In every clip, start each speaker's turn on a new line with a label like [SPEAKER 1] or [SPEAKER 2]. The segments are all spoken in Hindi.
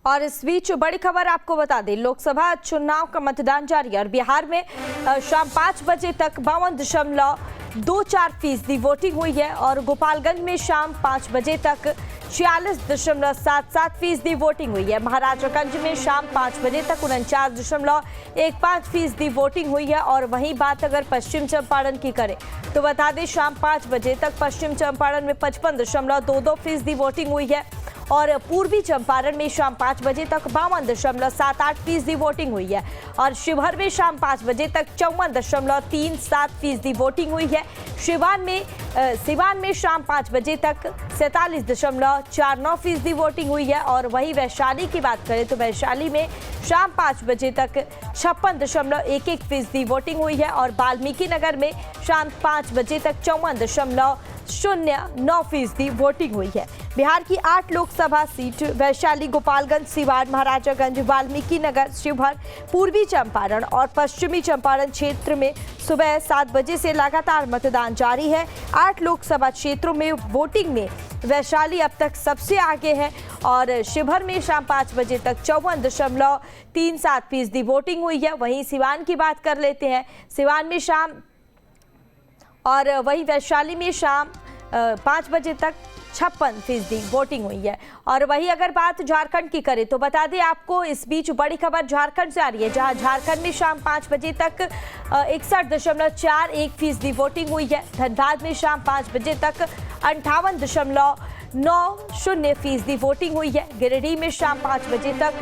[SPEAKER 1] और इस बीच बड़ी खबर आपको बता दें, लोकसभा चुनाव का मतदान जारी है और बिहार में शाम 5 बजे तक 52.24% वोटिंग हुई है और गोपालगंज में शाम 5 बजे तक 46.77% वोटिंग हुई है। महाराजागंज में शाम 5 बजे तक 49.15% वोटिंग हुई है। और वहीं बात अगर पश्चिम चंपारण की करें तो बता दें शाम 5 बजे तक पश्चिम चंपारण में 55.22% वोटिंग हुई है और पूर्वी चंपारण में शाम 5 बजे तक 52.78% वोटिंग हुई है और शिवहर में शाम 5 बजे तक 54.37% वोटिंग हुई है। सिवान में शाम 5 बजे तक 47.49% वोटिंग हुई है और वहीं वैशाली की बात करें तो वैशाली में शाम 5 बजे तक 56.11% वोटिंग हुई है और वाल्मीकि नगर में शाम 5 बजे तक 54.09% वोटिंग हुई है। बिहार की 8 लोकसभा सीट वैशाली, गोपालगंज, सिवान, महाराजागंज, वाल्मीकि नगर, शिवहर, पूर्वी चंपारण और पश्चिमी चंपारण क्षेत्र में सुबह 7 बजे से लगातार मतदान जारी है। 8 लोकसभा क्षेत्रों में वोटिंग में वैशाली अब तक सबसे आगे है और शिवहर में शाम 5 बजे तक 54.37% वोटिंग हुई है। वहीं सिवान की बात कर लेते हैं, सिवान में शाम और वहीं वैशाली में शाम 5 बजे तक 56% वोटिंग हुई है। और वहीं अगर बात झारखंड की करें तो बता दें आपको, इस बीच बड़ी खबर झारखंड से आ रही है, जहां झारखंड में शाम 5 बजे तक 61.41% वोटिंग हुई है। धनबाद में शाम 5 बजे तक 58.90% वोटिंग हुई है। गिरिडीह में शाम 5 बजे तक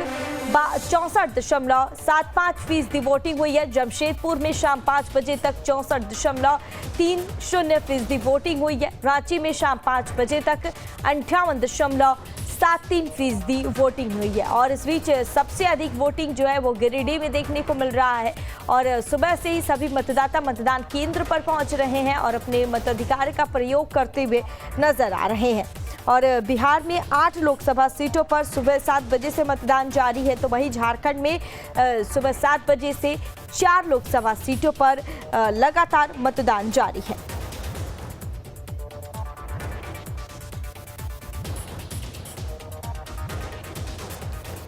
[SPEAKER 1] 64.75% वोटिंग हुई है। जमशेदपुर में शाम 5 बजे तक 64.30% वोटिंग हुई है। रांची में शाम 5 बजे तक 58.73% वोटिंग हुई है। और इस बीच सबसे अधिक वोटिंग जो है वो गिरिडीह में देखने को मिल रहा है और सुबह से ही सभी मतदाता मतदान केंद्र पर पहुंच रहे हैं और अपने मताधिकार का प्रयोग करते हुए नजर आ रहे हैं। और बिहार में 8 लोकसभा सीटों पर सुबह 7 बजे से मतदान जारी है, तो वहीं झारखंड में सुबह 7 बजे से 4 लोकसभा सीटों पर लगातार मतदान जारी है।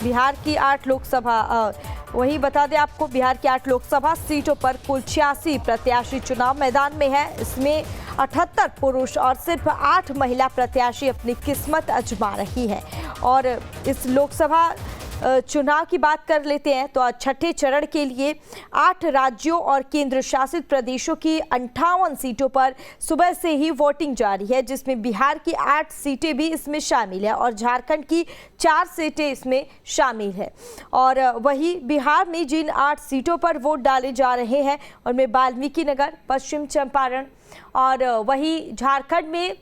[SPEAKER 1] बिहार की 8 लोकसभा वही बता दें आपको, बिहार की 8 लोकसभा सीटों पर कुल 86 प्रत्याशी चुनाव मैदान में है। इसमें 78 पुरुष और सिर्फ 8 महिला प्रत्याशी अपनी किस्मत आजमा रही है। और इस लोकसभा चुनाव की बात कर लेते हैं तो छठे चरण के लिए 8 राज्यों और केंद्र शासित प्रदेशों की 58 सीटों पर सुबह से ही वोटिंग जारी है, जिसमें बिहार की 8 सीटें भी इसमें शामिल है और झारखंड की 4 सीटें इसमें शामिल है। और वही बिहार में जिन 8 सीटों पर वोट डाले जा रहे हैं उनमें वाल्मीकि नगर, पश्चिम चंपारण और वही झारखंड में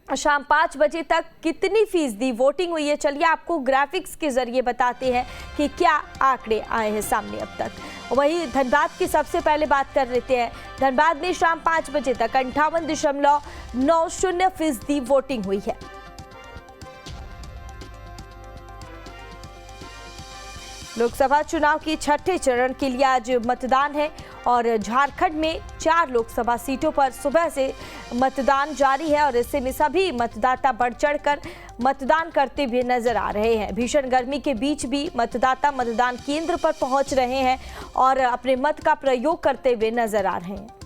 [SPEAKER 1] शाम 5 बजे तक कितनी फीसदी वोटिंग हुई है, चलिए आपको ग्राफिक्स के जरिए बताते हैं कि क्या आंकड़े आए हैं सामने अब तक। वही धनबाद की सबसे पहले बात कर लेते हैं। धनबाद में शाम 5 बजे तक 58.90% वोटिंग हुई है। लोकसभा चुनाव की छठे चरण के लिए आज मतदान है और झारखंड में 4 लोकसभा सीटों पर सुबह से मतदान जारी है और ऐसे में सभी मतदाता बढ़ चढ़कर मतदान करते हुए नजर आ रहे हैं। भीषण गर्मी के बीच भी मतदाता मतदान केंद्र पर पहुंच रहे हैं और अपने मत का प्रयोग करते हुए नजर आ रहे हैं।